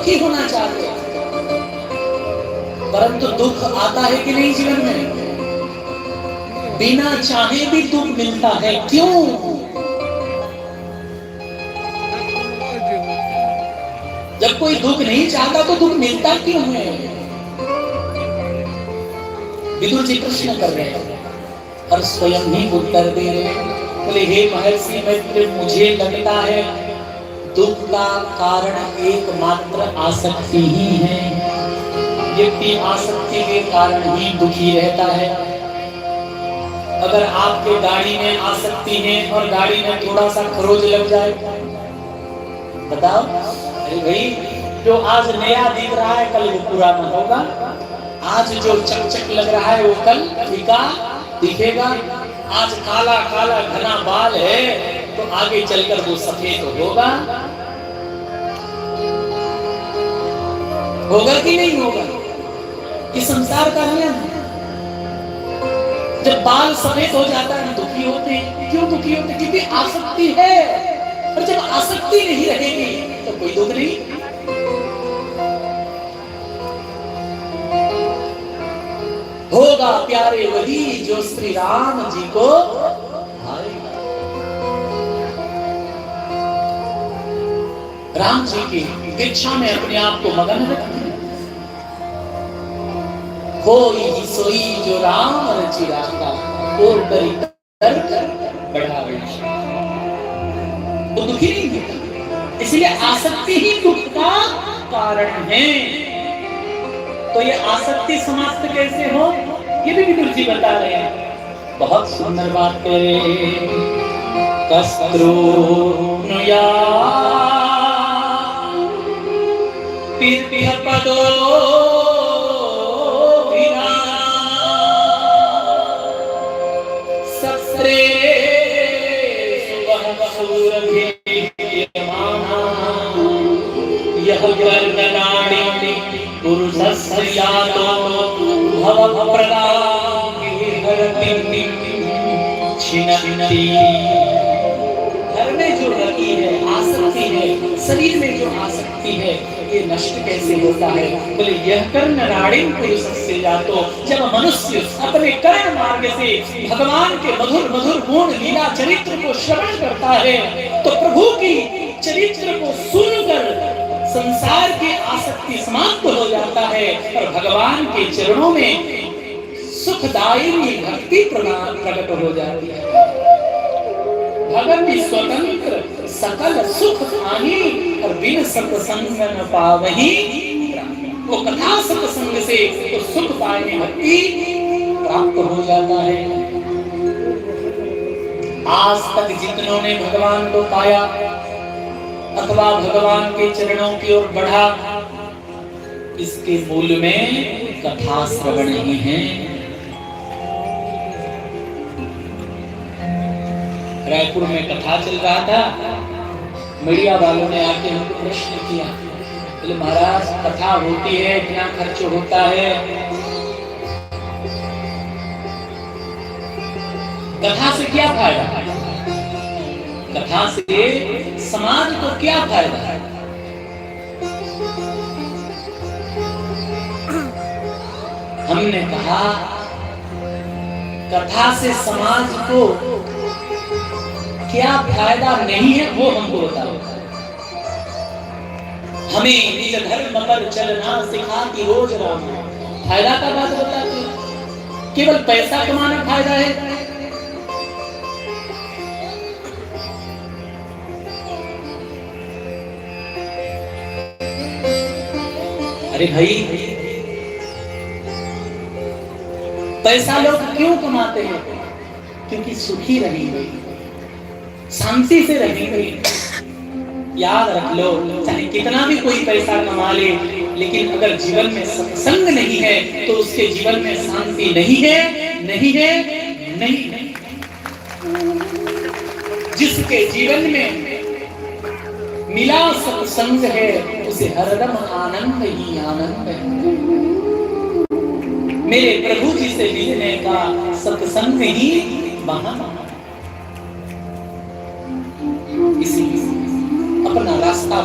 सुखी होना चाहते हैं, परंतु दुख आता है कि नहीं जीवन में? बिना चाहे भी दुख मिलता है। क्यों? जब कोई दुख नहीं चाहता तो दुख मिलता क्यों है? विदुर जी प्रश्न कर रहे हैं और स्वयं ही उत्तर दे रहे हैं। बोले हे महर्षि मैत्रेय, मुझे लगता है दुख का कारण एकमात्र आसक्ति ही है। व्यक्ति आसक्ति के कारण ही दुखी रहता है। अगर आपके गाड़ी में आसक्ति है और गाड़ी में थोड़ा सा खरोच लग जाए, बताओ, अरे भाई जो आज नया दिख रहा है कल वो पुराना होगा, आज जो चकचक लग रहा है वो कल फीका दिखेगा। आज काला काला घना बाल है तो आगे चलकर वो सफेद होगा। होगा कि नहीं होगा? ये संसार का नियम है। जब बाल सफेद हो जाता है दुखी होते हैं। क्यों दुखी होते? क्योंकि आसक्ति है। और जब आसक्ति नहीं रहेगी तो कोई दुख नहीं। होगा प्यारे वही जो श्री राम जी को भाएगा। राम जी की इच्छा में अपने आप को मगन रखें। कोई सोई जो राम रचि राखा, और करी कर बढ़ावे। तो दुखी नहीं होता, इसलिए आसक्ति ही दुख का कारण है। तो ये आसक्ति समाप्त कैसे हो, ये भी विदुर जी बता रहे हैं। बहुत सुंदर बात कह रहे हैं। कस्त्रोनुया पीर्तिहपदो सत्रे यह गर्दनाड़ि पुरुषस्य यातो घर में जो रखी है आसक्ति है, शरीर में जो आसक्ति है, ये नष्ट कैसे होता है? बोले यह कर्ण नाड़िम पुरुषस्य यातो। जब मनुष्य अपने कर्म मार्ग से भगवान के मधुर मधुर गुण लीला चरित्र को श्रवण करता है तो प्रभु की चरित्र को सुनकर संसार की आसक्ति समाप्त हो जाता है और भगवान के चरणों में सुखदायिनी भक्ति प्रकट हो जाती है। भगवती स्वतंत्र सकल सुख पानी और बिन सत्संग न पावही। वो कथा सत्संग से तो सुख पाने भक्ति प्राप्त हो जाता है। आज तक जितनों ने भगवान को पाया अथवा भगवान के चरणों की ओर बढ़ा, इसके मूल में कथा श्रवण ही है। रायपुर में कथा चल रहा था, मीडिया वालों ने आके हमको प्रश्न किया, बोले महाराज कथा होती है, इतना खर्च होता है, कथा से क्या फायदा? कथा से समाज को क्या फायदा है? हमने कहा कथा से समाज को क्या फायदा नहीं है वो हमको बताओ। हमें निज धर्म पर चलना सिखाती रोज राम। फायदा का बात बताते हैं, केवल पैसा कमाना फायदा है? अरे भाई पैसा लोग क्यों कमाते हैं? क्योंकि सुखी रहेंगे, शांति से रहेंगे। याद रख लो, चाहे कितना भी कोई पैसा कमा ले, लेकिन अगर जीवन में सत्संग नहीं है तो उसके जीवन में शांति नहीं है, नहीं है, नहीं है। जिसके जीवन में मिला सत्संग है उसे हरदम आनंद ही आनंद है। मेरे प्रभु जी से मिलने का सत्संग ही बहाना। इसी अपना रास्ता